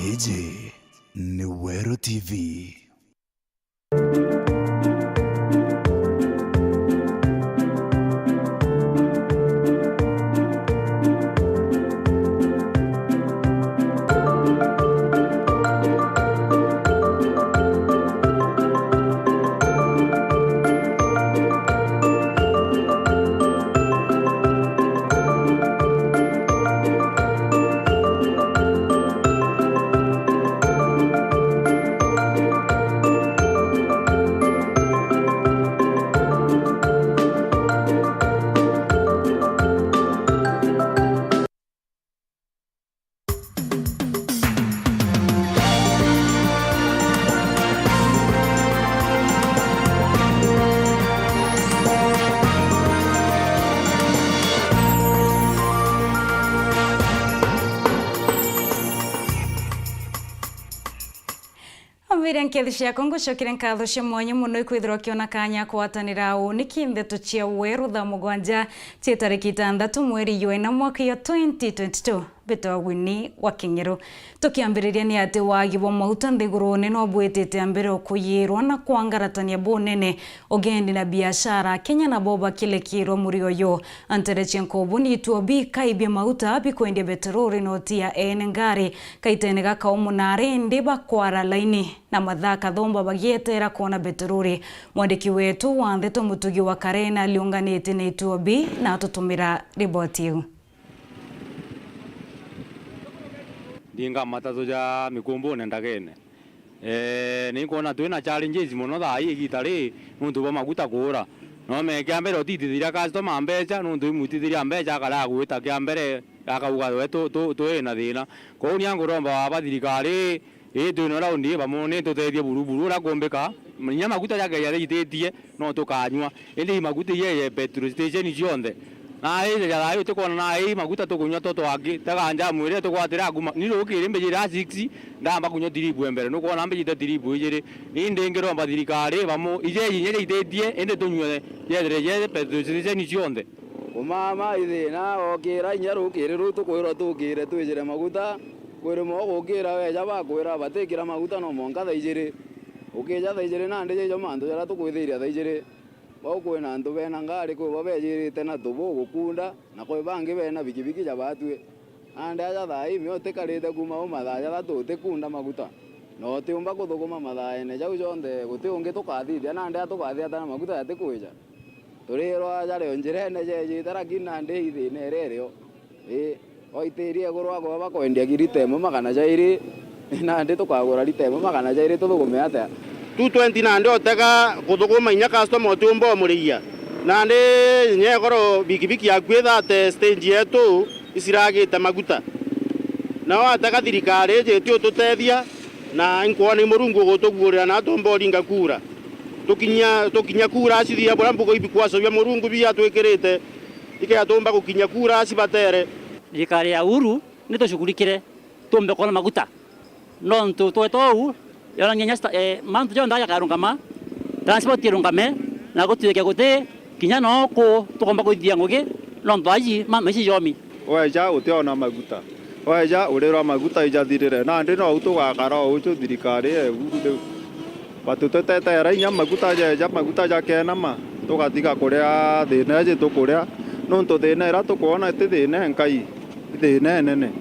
Hiji ni Weru TV. Nkethia Kongo shokire nkatho cia mwanya muno ikwithirwa kiona kanya kwatanira uniki Nteto cia Weru Thaa Mugwanja cia tariki 6 mweri wa mwaka ya 2022 bito WINNIE wa Kingeru. Tukiambiriria ni ati wagi wa mauta nthiguru ni no bwitite ambere okuyirwa na kwangaratania bunene ogendi na biashara Kenya na boba kile kiro murio yo antere chenkobu ni tuobi kaibia mauta bikwendia beterori no tia ngari kaitenega kaumunare ndiba kwara laini na mathaka thomba bagietera kuona beterori. Mwandiki wetu wa Nteto Mutugi wa Karena aliunganite na tuobi na atutumira riboti hiyo. Dinga matatu ja mikumbu ndagene ni kuona twina challenges muno thaa hii gitari nundu ba maguta kura no me kiambere otithithira customer mbeca nundu imutithira mbeca kala gwita kiambere akauga wetu twina thina ko ni anguromba aba thirikari twino raundi bamone tutethie buruburu ra kumbika nya maguta yake ya thitetie no tukanywa indi maguta ye petrol station cionthe na ile ya layo tukona na maguta tukunywa toto wagi tagaanja mwire tukwatira guma ni rukire mbejira 6 ndamba kunywa diribu embere no kona mbejita diribu ijere inde ngero amba thirikari bamo ije nyere itetie inde tunywe yedere petrol station cionthe umama ithina okira inya rukire rutukwira tukire twijire maguta kwire mo gukira weja bakwira batekira maguta no monga thaijire ukija thaijire na ndije jo mandu jara tukwithiria thaijire bauko na ndu bena ngari ko babejirite na tubo gukunda na ko bangi bena bikibiki ja batwe ande aja thai miote karite kuma umathaja thatu kunda maguta no tiumba kuthuguma mathai ne jau jonde guti ungi tukathithia na ande tukathia tana maguta yate kuija turirwa aja le njirene je tarakina nde ithine rereo oitirie gurwa go bakwendia girite mo magana jairi na ande tukagura rite mo magana jairi tuthugume atia 220 nande otega kuthuguma inya customer otumbo muria nande nyegoro bikibiki yakwitha ate stage yetu isiragite maguta na atega thirikari je tio tutethia na inkwona murungu gutugurira na tombo ringa kura tukinya kura cithia bora mbugo ibikwaso bya murungu bia twikirite ike atomba gukinya kura cibatere thirikari ya Weru ni tushughulikire tumbe kona maguta no twetou yona nyanya mantu jo ndaya karungama transport irungame na gutweke guti kinya no ko tukomba kuthia ngugi no ndwaji mamaci yomi weja utiona maguta weja urira maguta ijathirire na ndi no utugakara ucu thirikari Weru batutete rainya maguta ja kenama tugatiga kuria thina je tukuria no ntuthina ira tukuona ti thina nkai thina nene.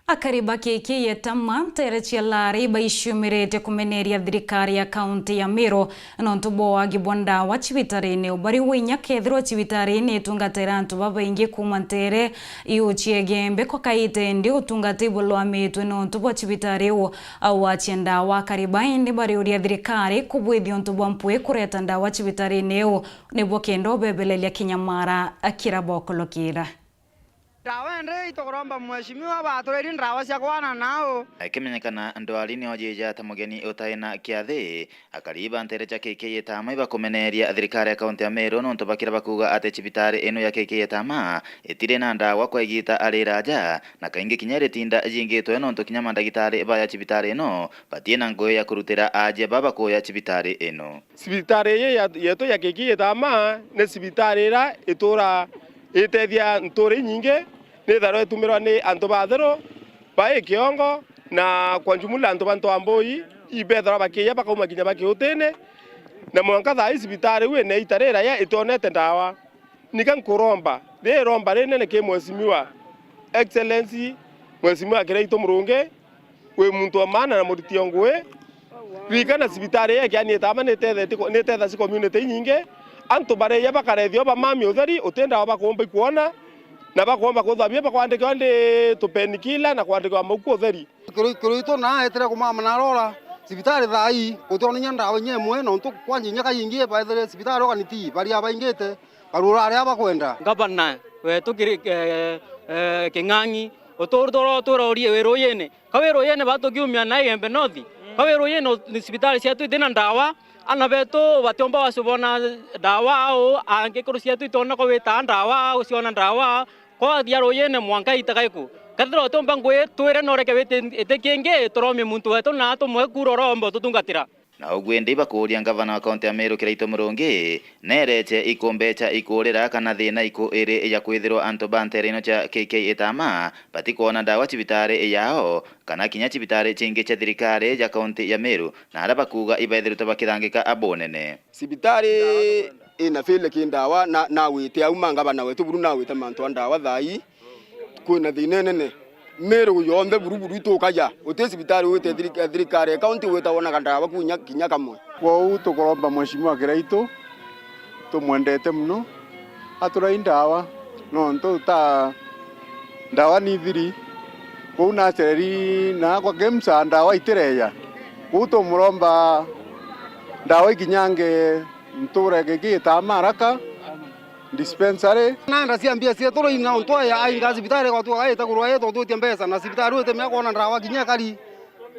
Akariba keke yetama ntere chialari baishumirete kumeneria thirikari ya kaunti ya Meru nontu boa gibonda wa chibitarine ubari winya kethiro chibitarine itungatira antu babaingi kuma ntere iuchiegembe kwa kaite ndi utungati bulwa metwe nontu bo chibitari u au achienda wa kariba indi bari uria thirikari kubwithio ntu bwampwe kureta ndawa chibitarine u nebo kendo bebelelia kinyamara akira bokolokira. Rawende itokoromba mheshimiwa batureri ndawa cia kwana nao akimenyekana ndwalini ojeja ta mugeni utaina kiathi akariba ntere cha KK Thaa ibakumeneria thirikari ya kaunti ya Meru nontu bakira bakuga ate chibitari eno ya KK Thaa itire na ndawa kwa igita ari raja na kaingi kinyere tinda jingitwe nontu kinyama ndagitari baya chibitari eno batie na ngoya kurutira aje baba ko ya chibitari eno sibitari yetu ya KK Thaa ne sibitari ra itura itethia ntori nyinge ni tharo etumirwa ni antu bathero ba kiongo na kwa jumla antu bantu amboi ibethara bakiya bakauma kinya bakiutene na mwanka thaa isibitari we ne itarera ya itonete ndawa nikan kuromba de romba rene ne ke mheshimiwa excellency mheshimiwa Kireito Murungi we muntu amana na muriti ongwe rikana sibitari ya kyani tama ne tetha si community nyinge antu bare ya bakarethio ba mami utheri utenda bakomba kuona na bakomba kuthabia bakwandika ndi tupenikila na kwandika muku utheri Kireito na etere kumama na rora sibitari thai kutonya ndawa nyemwe no ntu kwanje nyaka yingie ba ethere sibitari okaniti bari abaingite barura aria bakwenda gavana we tukiri King'ang'i otorie Weru yene ka Weru yene batukiumia na Embe North ka Weru yene sibitari cia twithina ndawa ana beto batiomba wasubona ndawa au angikuru cia twitona ko wita ndawa au ciona ndawa ko Weru yene mwanka itakaiku kathiro tomba ngwe twire noreke wete etekenge torome muntu wetu na tumwe kurorombo tutungatira na ugwende bakuria gavana wa kaunti ya Meru Kireito Murungi nereche ikombecha ikurira kana thina iku iri ya kwithirwa antu banterino cha KK Thaa batikuona ndawa cibitari yao kana kinya cibitari cingi cha thirikari ya kaunti ya Meru na ara bakuga ibaithiruta bakithangika abonene sibitari ina file kindawa na wite auma gavana wetu buru na wite mantu ndawa thai kwina thina nene Meru yombe buru itukaja uti sibitari wite thirikari kaunti wita wona kandawa kunya kinya kamwe kwa tukoromba mheshimiwa Kireito tumwendete muno aturai ndawa no ntu ta ndawa ni thiri kuna sereri na kwa gemsa ndawa itireya kuto muromba ndawa ikinyange nturege gita maraka dispensary nanda ciambia cia toro ina onto ya ainga sibitari kwa tuwa eta kurwa yeto tutia mbesa na sibitari wete mekona ndawa kinya kari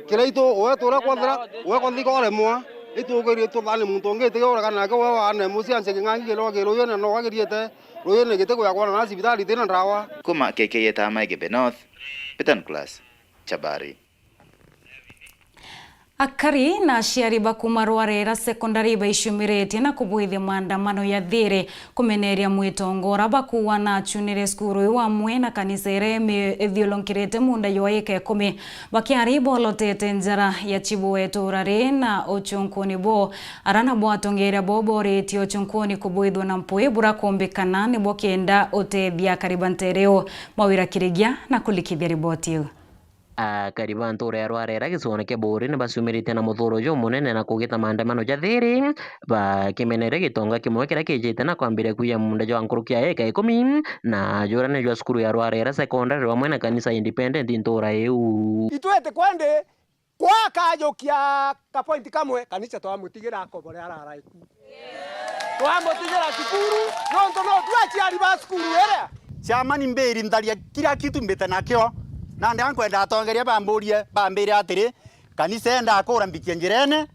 Kireito we tura kwathira we kwa thiko ole mwa itugerie tuthane muntu ngete ora kana ko we wane musianse King'ang'i kilo yene no wagiriete royene gite kwa kwana na sibitari tena ndawa kuma KK Thaa Embe North Petan Class Chabari Akari na aciari bakuma Rwarera secondary baishumirete na kubuithia maandamano ya thiri kumeneria mwitongora bakuwa na chunire skuru wa mwe na kanisa ire ethiolonkirete munda yo eka 10 bakiari bolotete njara ya chibu wetu urare na ochunkoni bo arana bo atongera bobore ti ochunkoni kubuithwa na mpwe bura kombekana ni bokenda otethia karibantereo mawira kirigia na kulikithia riboti kariba ntura ya Rwarera gicone ke buri ne basumirite na muthuro jo munene na kugita maandamano ja thiri ba kimenere gitonga kimwe kira kijite na kwambire kuya munda jo ankurukia eka 10 na jorane jo skuru ya Rwarera secondary wamwe na kanisa independent ntura eu itwete kwende kwa kajokia ka point kamwe kanisa twamutigira akobore araraiku twamutigira cukuru no twachiari ba skuru ere ciamani mbiri ndaria kila kitu mbete nakyo na ndi ankwenda atongeria bamburie bambire atiri kanisa enda akura mbikia njirene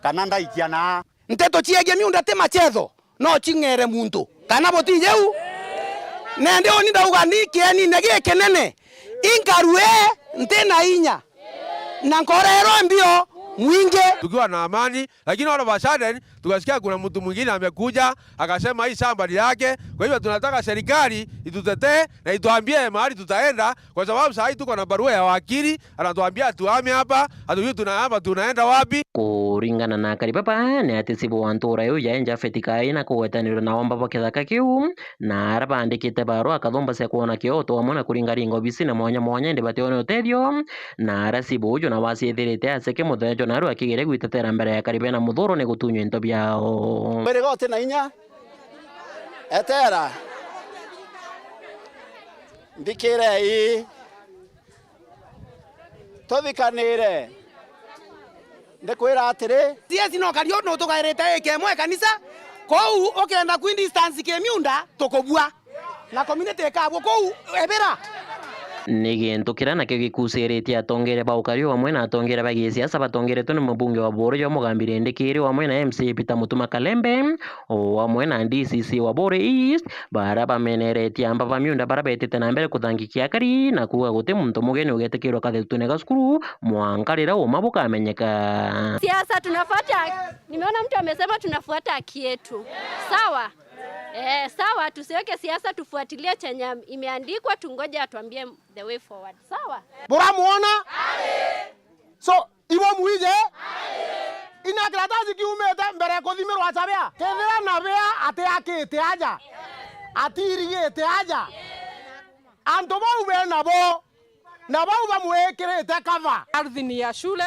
kana ndaikia na Nteto chiege miunda te machetho no chingere muntu kana boti jeu nende oni ndauga ni kieni nege kenene inkarue ntena inya na nkorero mbio mwinge tukiwa na amani, lakini wala basaden tukasikia kuna mtu mwingine amekuja akasema hii shamba ni yake. Kwa hivyo tunataka serikali itutetee na ituambie mahali tutaenda, kwa sababu sasa tuko na barua ya wakili anatuambia tuhame hapa, hatujui tunahama tunaenda wapi. Kuringana na karibaba ne atisibu wantura yo yaenja fetikai na kuwetaniro na wamba bakethaka kiu na arabandikite barua akathomba se kuona kioto amona kuringaringo bisi na mwanya ndi batione utedio na arasibu ujo na wasiethirite aseke muthejo na aru akigere gwitetera mbere ya karibe na muthuro ne gutunywa into biao mbere gote na inya etera ndikire i tothikanire ndekwira atiri tiesi no kario no tugairete ekemwe kanisa kou okenda ku distance ke miunda tokobua na community kabwo kou ebera nigintukira nakio gikusiritie atongere baukario wamwe na atongere bagisiasa batongeretwo ni mubunge wa Bore jo mugambire ndikiri wamwe na MC Peter Mutuma Kalembe wamwe na DCC wa Bore East bara bameneretie amba bamiunda bara betete na mbere kuthangikia kari na kuga guti muntu mugeni ugetekirwo kathetune gaskuru mwankarira umabuka amenyeka siasa tunafuata. Nimeona mtu amesema tunafuata haki yetu, sawa, Sawa, tusiweke siasa, tufuatilie chenye imeandikwa, tungoje atuambie the way forward. Sawa? Bora muona? So, iwo muije? Ina karatasi kiumete mbere kuthimirwo acabea. Kethira na bea ate akite aja. Atirigite aja. Andu bau be nabo. Na bau bamwekirite kava. Ardhi ni ya shule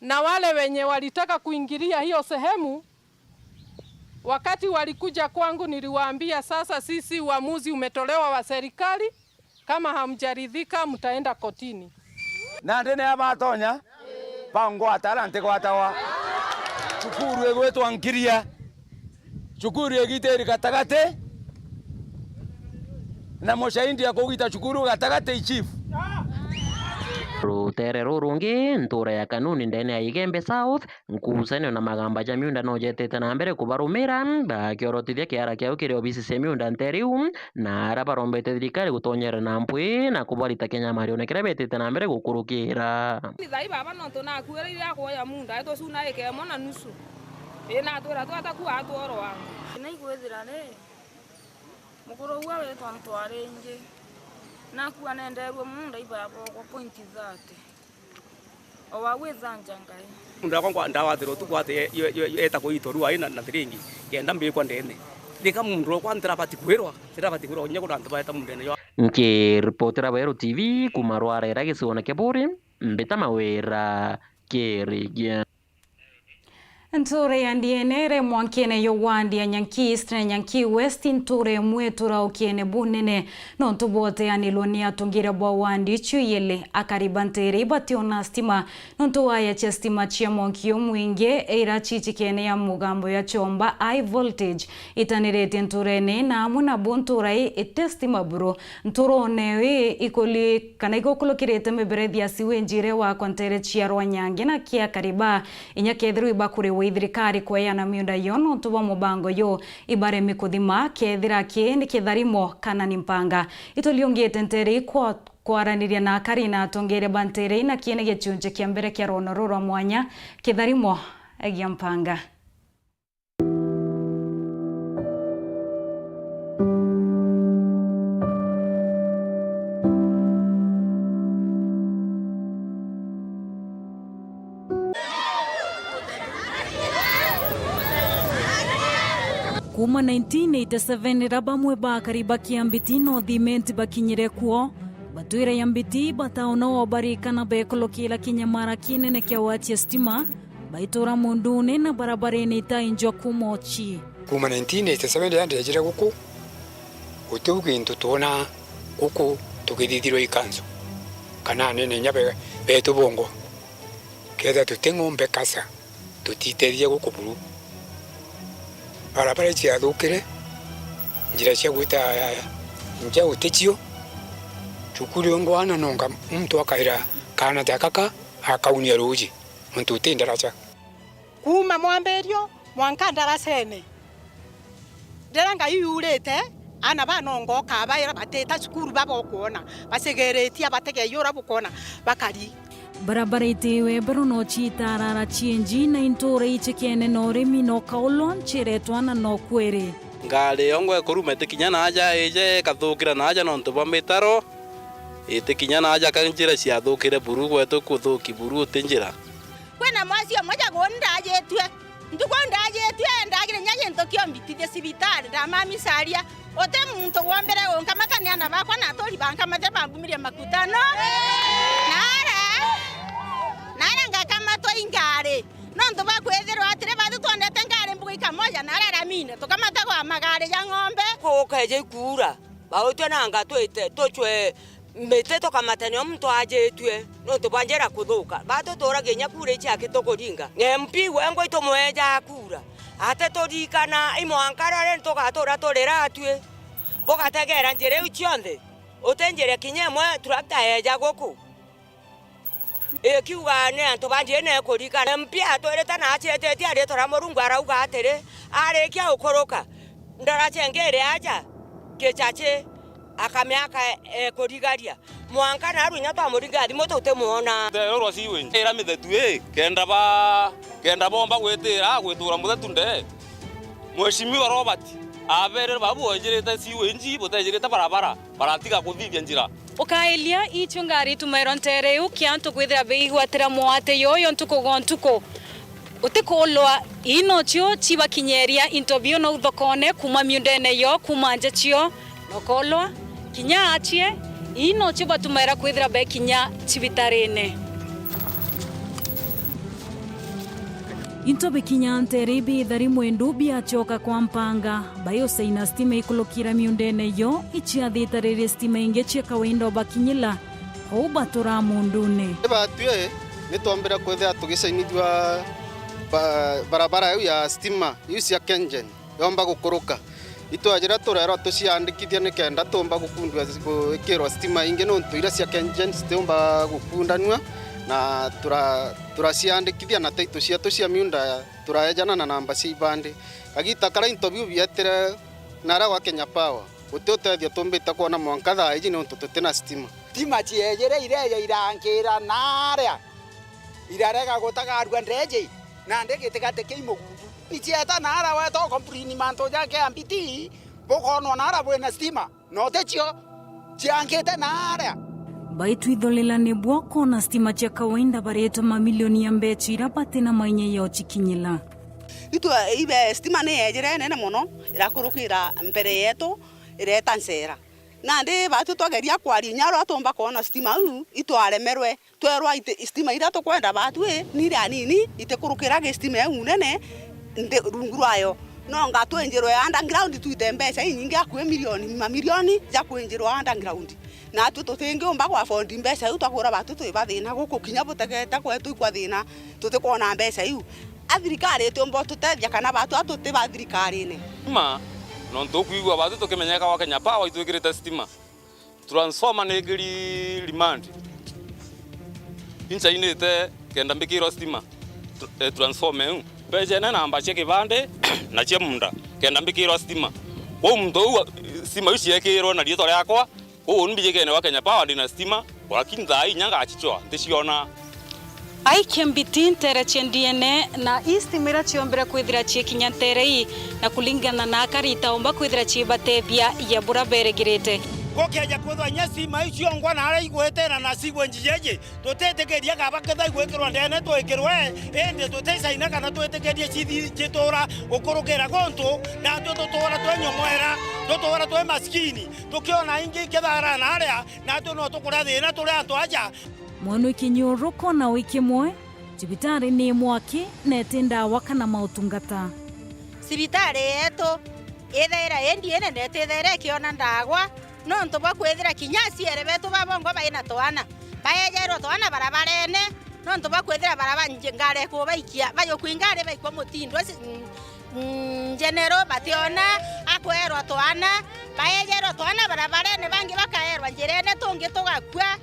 na wale wenye walitaka kuingilia hiyo sehemu, wakati walikuja kwangu niliwaambia sasa sisi uamuzi umetolewa wa serikali, kama hamjaridhika mtaenda kotini. Na ndene abatonya pango atalante kwatawa chukuru egwetwa nkiria chukuru egiteri katagate na moshaindi ya kugita chukuru katagate chief rutere rurungi ntura ya kanuni ndene ya Igembe South nkusanio na magamba ja miunda no jetete na mbere kubarumira bakiorotithia kiara kiao kiri obisi cia miunda nteriu na ara barombete thirikari gutonyera na mpwi na kubarita Kenya marionekera betete na mbere gukurukira thai baba no tona kuira ira kuoya munda eto suna eke mona nusu ina twira twata ku atworo wangu ina igwethira ne mukuru wa wetwa ntware nje na kuwa nenderwe munda ibabo kwa point 30 owaweza njangai munda kwa ndawathiro tu kwate eta kuitorua ina na thiringi kenda mbi kwa ndene ndika mundu kwa ntrapati kwirwa ntrapati kwirwa nyako ndantu baeta mundene yo nkiripotera Weru TV kumarwarera giciona keburi mbita mawira kirigia Nture yandienere mwankene yo wandi ya Nyanki East na Nyanki West nture mwetura ukiene bunene no ntubote ya niloni atungira bwa wandi chuyele akaribantere ibati ona stima no ntuwaya cha stima chia mwankio mwinge eira chichi kene ya mugambo ya chomba high voltage itanirete nturene na amuna bunturai etestima bro nturo newe ikoli kana igokolo kirete meberethi ya siwenjire wa kontere chia rwanyange na kia kariba inyakethru ibakure thirikari kweana miunda yono tuba mubango yo ibare mikuthima kethira kiendi kitharimo kana nimpanga itoliongete nteri kwa kwaraniria na Karina tongere bantere na kiene gechunje kia mbere kia ronororo mwanya kitharimo egia mpanga Kuma 1987 raba mwe bakariba kiambiti no thimenti bakinyire kuo batwire yambiti bataona wabarika na bekolo kila kinyamara kinene kia watia stima baitora mundune na barabareni itainjwa kumochi kuma 1987 yandejire guku utugintu tuona guku tukithithirwo ikanzo kana nene nyabe betu bongo keda tutengombe kasa tutiterie guku buru barabara cia thukire njira cia gwita nja utechio chukuri ngwana nonga mtu akaira kana takaka akaunia ruji mtu tindaracha kuma mwamberio mwankandarasene deranga yurete ana banongo kabaira bateta chukuru babokuona basegeretia batege yora bukona bakari barabara itewe barono chitarara chienji na intore ichekene no remi no kaulon chiretwana no kwere ngale yongwe kurume tikinyana aja eje kathukira na aja no ntuba mitaro itikinyana aja kanjira cia thukire buru gwetu kuthuki buru tinjira kwena mwasi moja gonda ajetwe ndugonda ajetwe ndagire nyaje ntokio mbitide sibitari da mami saria ote muntu wombere onkamakani ana bakwa na tori banka mate bangumiria makutano nara kama to ingare nondo bakwethero atire badu twandete ngare mbuga ikamoja nara mine tukamata kwa magare ya ng'ombe kokeje kura bautwe nanga twite tochwe mbete tokamatani omuntu ajetwe nondo banjera kuthuka bado toraginya kure cyake tokoringa MP wengo itomweja kura ate torikana imwankarare togatora torera atwe bogategera njere uchionde otenjere kinyemwe turakta eja goku kiuga ne antu banje ne kurika mpia toreta na achete ti ari tora morungu arauga atere arekia ukoroka ndara chengere aja kechache akamyaka kurigaria mwanka na runya twa murigathi moto temuona ro siwe era mithetu kenda bomba gwetira gwetura muthetu nde Mheshimiwa Robert abere babu ojireta siwenji botajireta barabara baratiga kuthithia njira ukaelia icho ngari tumairo ntere ukianto kwithira beigwatira mwate yoyo ntuko utikolwa ino chio chiba kinyeria interview no thokone kuma miundene yo kuma njachio nokolwa kinya achie ino chiba tumaira kwithira be kinya chibitarene Intobe kinyante ribi dhari mwendu biachoka kwa mpanga bayo seina stima ikulokira miundene yo ichiathita riri stima ingechia kawaida bakinyila hoba tora mundune batue nitombera kwethea tugicainithwa barabara ya stima cia Kengen yomba gukuruka itwajira turero tuciandikithia nikenda tumba gukundwa gwikirwa stima ingi no ntuira cia Kengen citumba gukundanwa na turaciandikithia na taito cia miunda turayejana na namba cia ibande agita kara interview bietire nara wa Kenya Power utotethia tumbita kuona mwanka Thaa iji no tutena stima ciejere ireja irankira naria irarega gutagarua ndeje na ndegitigate kimugudu ichieta nara we to complain manto jake ambiti bokono nara bwena stima no techo chiankite naria Baitu idholelane bwako na stima cha kawaida bareto mamilioni ya mbechi irapate na mainye yao chikinyila. Ibe stima ne ejere nene mono irakurukira mbere yetu ireta nsera. Nande batu twageria kwari nyaro atomba kona stima itwaremerwe twerwa stima ira tokwenda batu nira nini itekurukira ge stima unene nde rungurayo. No ngatwenjerwe underground tuite mbeca nyingi akwe milioni ya kwenjerwa underground. Na tutingi umba kwa fondi mbeca iu twakura batu twibathina guku kinya butegeta kwetu kwathina tutikona mbeca iu athirikari tumbo tutethia kana batu atuti ba thirikari-ini no ntukuigua batu tukimenyeka wa Kenya Power itwikirite stima transformer negiri remand inchainite kenda mbikiro stima transformer peje na namba cia kibande na cia munda kenda mbikiro stima wo mndo stima ici yekirwo na rieto riakwa mbijekene wa Kenya Power dina stima lakini Thaa inyanga achichwa ndiciona Aikembiti ntere chendiene na istimira chiombera kwithira chikinya ntere na kulingana na karita omba kwithira chibatebia ya burabere girete gokeja kwithwa nyasi maicio ngwa na ara igwetera na sigwe njijeje tutetekeria kaba ketha igwekirwa ndene twikirwe ende tuteicaina kana twetekerie chitora gukurukira gontu na tutora twenyomwera tutora twe maskini tukiona ingi kethara na aria na no tukura thina turi antu aja mwana ikinyuruko na wiki mwe cibitari ni mwaki netinda wakana mautungata sibitari yetu ethera endiene netethera kiona ndagwa no ntoba kwethira kinyasi ere betu babongo baina twana bayejerwo twana barabarene no ntoba kwethira baraba ngare ko baikia bayo kwingare baikwa mutindo general bationa akwerwa twana bayejerwo twana barabarene bangi bakaerwa njirene tungi tugakwa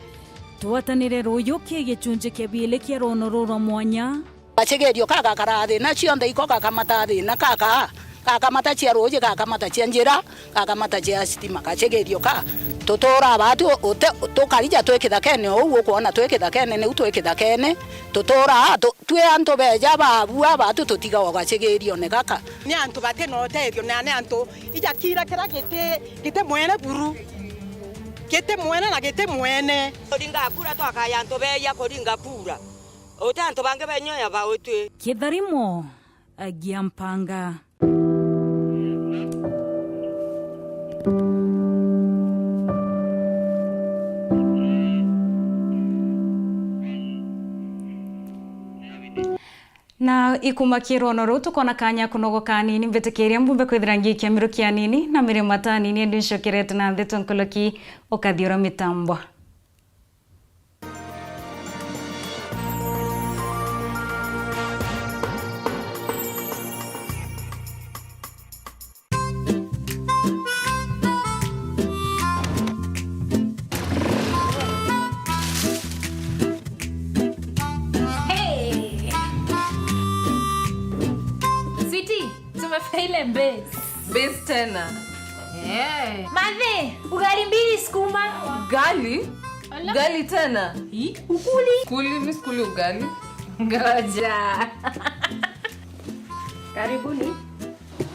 twatanire royo kigechunje kebile kierono roro mwanya bachegerio kaka karathi na cionde iko kaka matathi na kaka mata cia roje kaka mata cia njira kaka mata cia stima kachegerio ka tutora batu tukarija twekithakene uguo kuona twekithakene ne utwekithakene tutora twe anto beja babua batu tutiga wagachegerio ne kaka ni anto bate no terio na ne anto ija kira kira kete mwene buru kete mwene na kete mwene oringa kura to akaya anto beya koringa kura otanto bange benyoya ba otwe kidharimo agiampanga na ikumakiro no rutu kona kanya kunogo kanini mvetekeria mbumbe kwithira ngikia mirukia nini na mire mata nini ndinshokirete na Nteto nkoloki okathiora mitambwa Base tena. Madhe, ugali mbili sukuma. Gali? Ala. Gali tena? Ukuli. Kuli, mi skuli ugali. Ngoja. Karibuni.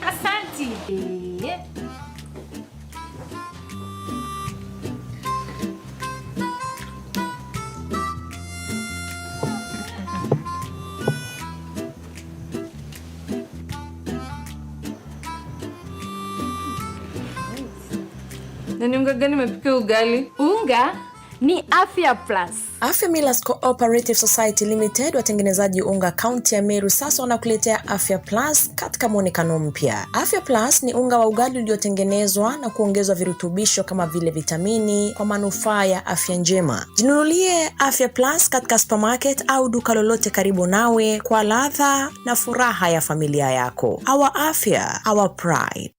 Asanti. Yeah. Na ni unga gani umepika ugali? Unga ni Afya Plus. Afya Millers Cooperative Society Limited, watengenezaji unga kaunti ya Meru, sasa wanakuletea Afya Plus katika muonekano mpya. Afya Plus ni unga wa ugali uliotengenezwa na kuongezwa virutubisho kama vile vitamini kwa manufaa ya afya njema. Jinunulie Afya Plus katika supermarket au duka lolote karibu nawe kwa ladha na furaha ya familia yako. Our afya, our pride.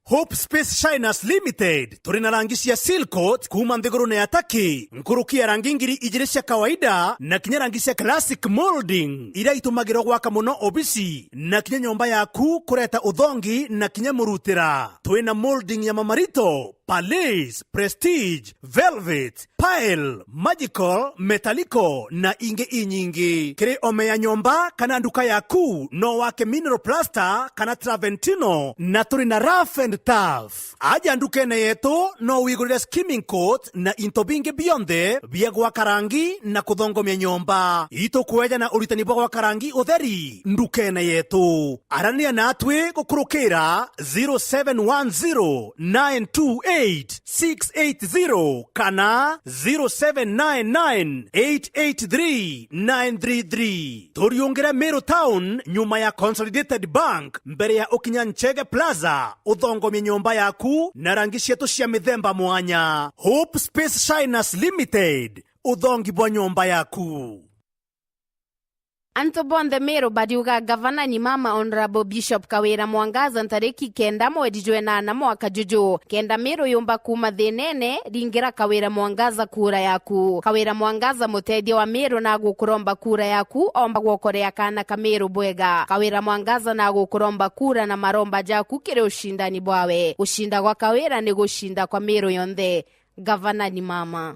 Hope Space Shiners Limited turina rangi cia silcoat kuma nthiguru ya Taki, nkurukia rangi ngiri igiri cia kawaida na kinya rangi cia classic molding ira itumagirwo gwaka muno obisi na kinya nyomba yaku kureta uthongi na kinya murutira. Twina molding ya mamarito, Palace, Prestige, Velvet, Pile, Magical, Metallico na inge inyingi. Kiri ome ya nyomba kana nduka yaku no wake mineral plaster kana Traventino na turina rough and tough. Aja ndukene yetu no wigurire skimming coat na into bingi bionde bia gwaka rangi na kuthongomia nyomba. Ito kueja na uritani bwa gwaka rangi utheri ndukene yetu. Arania na atwe gukurukira 0710-928-680 kana 0799-883-933. Turiungira Meru Town nyuma ya Consolidated Bank mbere ya Okinya Nchege Plaza. Uthongomia nyomba yaku na rangi cietu cia mithemba mwanya. Hope Space Shiners Limited, uthongi bwa nyomba yaku. Antobonde Meru badiuga gavana ni mama Honorable Bishop Kawira Mwangaza ntariki kenda mwedi jwenana mwaka juju. Kenda Meru yumba kuma thenene ringira Kawira Mwangaza kura yaku. Kawira Mwangaza mutedia wa Meru na gukuromba kura yaku omba gwokorea kana Kameru bwega. Kawira Mwangaza na gukuromba kura na maromba jaku kire ushindani bwawe. Ushinda kwa Kawira ni gushinda kwa Meru yonthe. Gavana ni mama.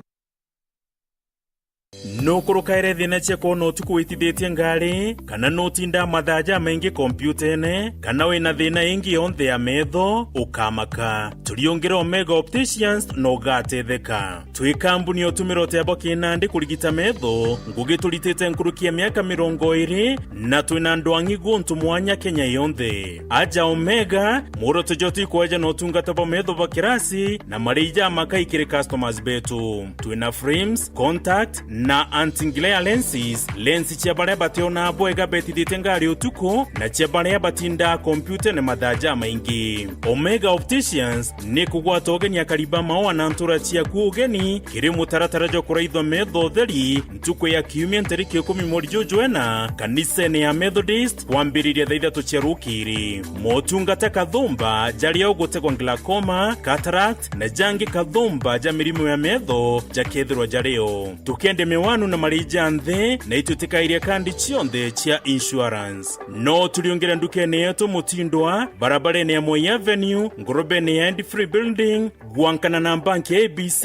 No kurukaire thina cia ko no tukwitithetie ngari kana no tinda mathaja maingi kompyutene kana wina thina ingi yonthe ya metho ukamaka turiongera Omega Opticians no gatetheka twi kambuni otumiro tebo kinandi kurigita metho ngugi turitete nkurukia miaka 20 na twina ndwangi guntu mwanya Kenya yonthe. Aja Omega muro tujoti kweja no tungata bo metho bakirasi na marija makaikire customers betu. Twina frames, contact na anti-glare lenses, lensi chia bare bationa bwega betithite ngari utuko na chia bare batinda computer na mathaja maingi. Omega Opticians ni kugwata ogeni ya kariba mawa na ntura chia kuugeni kiri mutaratara jo kuraithwa metho theri ntuko ya kiumia ntariki 10 mweri jojwena kanisene ya Methodist kwambiriria thaitha tucherukiri. Motungata kathumba jari ya ugutegwa glaucoma, cataract na jangi kathumba ja mirimu ya metho jakethirwa jareo. Tukende mewanu na marija nthe na itutikairia kandi cionthe cia insurance. No tuliongera ndukene yetu mutindwa barabarene ya Moi Avenue, ngorobene ya End Free Building, guankana na banki ABC,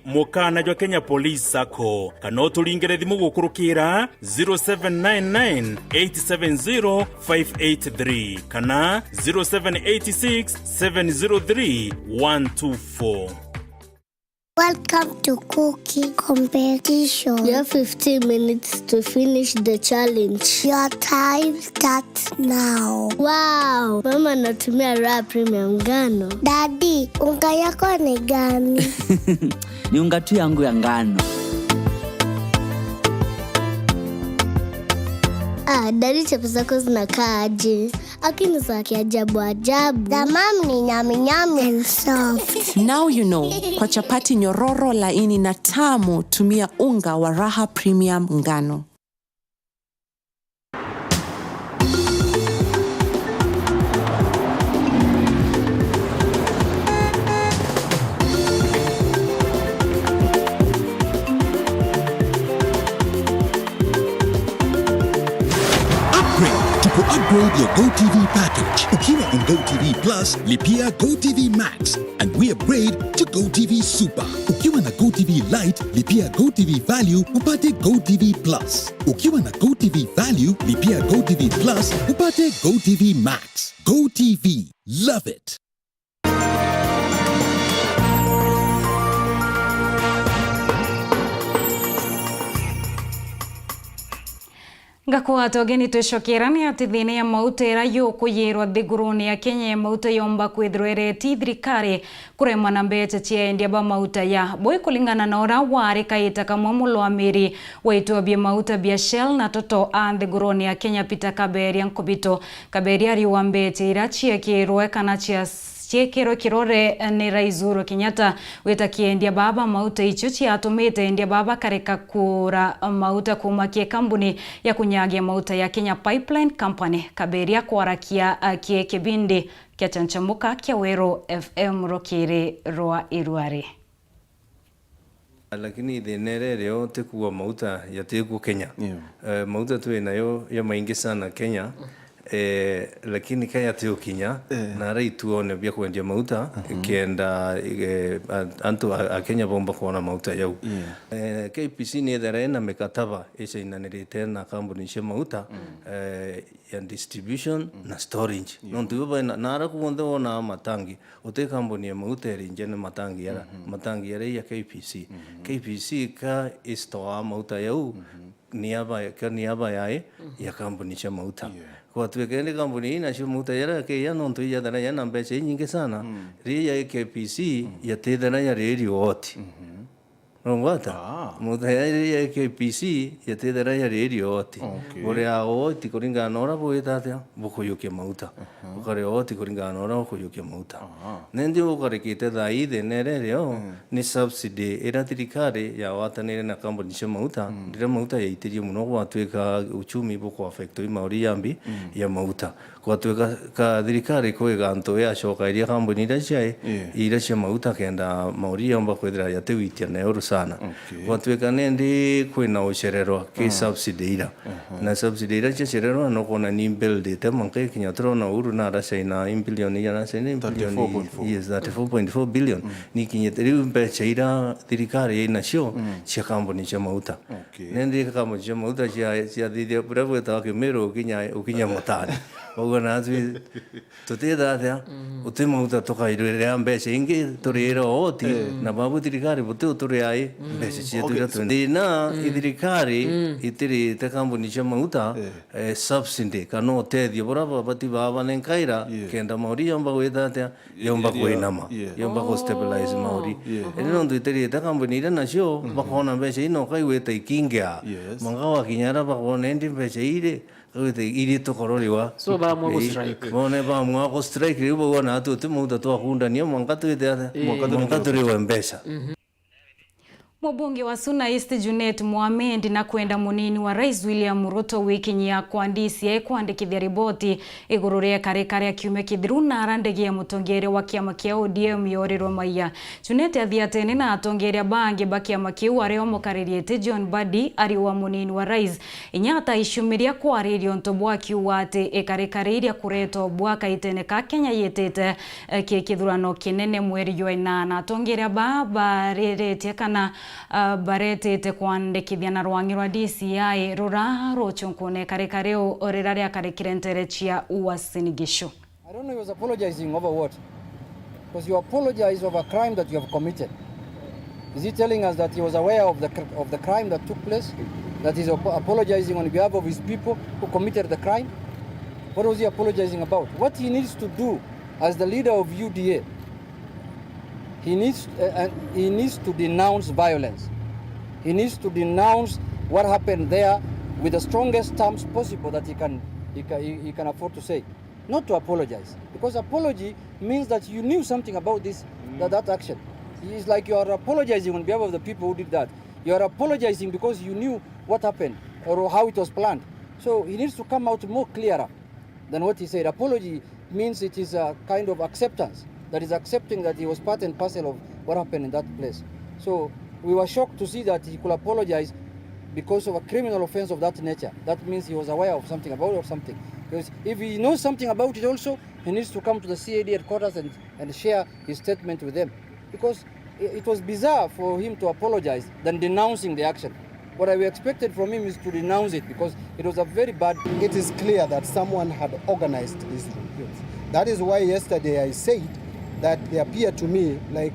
mukana jwa Kenya Police Sacco. Kano tulingere thimu gukurukira 0799-870-583 kana 0786-703-124. Welcome to cooking competition. You have 15 minutes to finish the challenge. Your time starts now. Wow, mama natumia raw premium ngano. Daddy, unga yako ni gani? Ni unga tu yangu ya ngano. Daddy chapo zako zinakaa aje? Akini za kiajabu ajabu. The mom ni nyami nyami and soft. Now you know, kwa chapati nyororo laini na tamu tumia unga wa Raha Premium ngano. Upgrade your GoTV package. Ukiwa on GoTV Plus, lipia GoTV Max, and we upgrade to GoTV Super. Ukiwa na GoTV Lite, lipia GoTV Value upate GoTV Plus. Ukiwa na GoTV Value, lipia GoTV Plus upate GoTV Max. GoTV, love it. Ngakwata ogeni twicokirani ati thina ya mauta ira yukuyirwa thiguruni ya Kenya ya mauta yomba kwithirwa ireti thirikari kuremwa na mbeca cia endia ba mauta ya boi kulingana na ora wari kaita kamwe mulwamiri wa ituo bia mauta bia Shell na Toto a thiguruni ya Kenya Peter Kaberia Nkubito. Kaberia riwa mbeca ira ciekirwe kana ciekirwe kirore ni Rais Uhuru Kenyatta wita kiendia baba mauta icho ciatumite endia baba kareka kura mauta kumakie kambuni ya kunyagia mauta ya Kenya Pipeline Company. Kaberia kwarakia kie kibindi kia chanchamuka kia Weru FM Rokiri roa Iruari. Lakini thenere reo tekuwa mauta ya teku Kenya. Mauta tu nayo ya maingi sana Kenya. Lakini kaya teo Kenya na rai tuone bia kuendia mauta kienda antu a Kenya bomba kuona mauta yau. KPC ni edhere na mekataba isa inanirete na kampuni cia mauta ya distribution na storage. Nontu baba na ara kuonde ona matangi ote kampuni ya mauta rinje na matangi ya KPC. KPC ka istoa mauta yau niaba yae ya kampuni cia mauta. Kwa tuwekeni kampuni ina cia mauta yara ke ya nontu ya dara ya mbeca nyingi sana ri ya KPC ya tethana ya radio oti ngwata mauta ya KPC ya tethana ya radio oti ore a oti kuringana na ora bwitatia bukuyukia mauta ukare oti kuringana na ora bukuyukia mauta nendi ukarekite Thaa ithe nere reo ni subsidy ira thirikari ya watanire na kampuni cia mauta ndire mauta yaitirio muno gwatuika uchumi buko affect mauri yambi ya mauta gwatuika ka thirikari kuiga ntu ya coka iria kampuni ira cia mauta kenda mauri yamba kwithira ya tewitia na euro sana gwatuika nendi kwina ucererwa ki subsidy ira na subsidy ira cia cererwa no kona ni build te manke kinya trona uru na rasaina billion ya rasaina billion yes 4.4 billion ni kinya riu mbeca ira thirikari inacio cia kampuni cia mauta nendi kampuni cia mauta cia thithia bravo ta kimero ukinya mutani ogana tutida atia uti mauta tukairira mbeca ingi turira oti na babu thirikari buti turi ai mbeca cia tuira twina thirikari itiri te kampuni cia mauta subsidy kana utethio bravo bati baba nenkaira kenda mauri yomba gwitha atia yomba kuinama yomba ku stabilize mauri ino ndu itiri te kampuni ira nacio bakona mbeca ino kaiweta ikingia mangawa kinyara bakona endi mbeca ire iri tukororiwa so ba mwa strike mone ba mwa strike ribo wana atu timuda twakunda niyo mwankatu ite mwankatu riwa mbesa. Mbunge wa Suna East Junet Mohamed na kwenda munini wa Rais William Ruto wiki nya kwandisia kwandikithia riboti iguru ria kare kiume kithiru na arandegi ya mutongere wa kiama kia ODM yorirwo maiya. Junet athiatene na atongere bangi bakiama kiu ario mukaririete John Badi ari wa munini wa Rais inyata ishumiria kwa radio ntobwa kiwate kare iria kureto bwaka itene ka Kenya yetete kithurano kinene mweri wa 8 atongere baba rerete kana baretete kwandikithia na rwangi rwa DCI rura rochonkone karekareo orerare akarekire nterechia uasinigisho. I don't know he was apologizing over what? Because you apologize over a crime that you have committed. Is he telling us that he was aware of the crime that took place? That he's apologizing on behalf of his people who committed the crime? What was he apologizing about? What he needs to do as the leader of UDA, he needs to denounce violence. He needs to denounce what happened there with the strongest terms possible that he can afford to say. Not to apologize, because apology means that you knew something about that action. It's like you are apologizing on behalf of the people who did that. You are apologizing because you knew what happened or how it was planned. So he needs to come out more clearer than what he said. Apology means it is a kind of acceptance. That is accepting that he was part and parcel of what happened in that place. So we were shocked to see that he could apologize because of a criminal offense of that nature. That means he was aware of something about it or something. Because if he knows something about it also, he needs to come to the CAD headquarters and share his statement with them. Because it was bizarre for him to apologize than denouncing the action. What I expected from him is to denounce it because it was a very bad... It is clear that someone had organized these youths. That is why yesterday I said that they appear to me like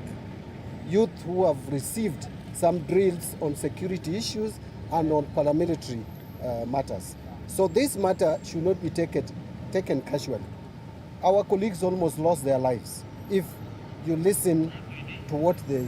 youth who have received some drills on security issues and on paramilitary matters. So this matter should not be taken casually. Our colleagues almost lost their lives. If you listen to what they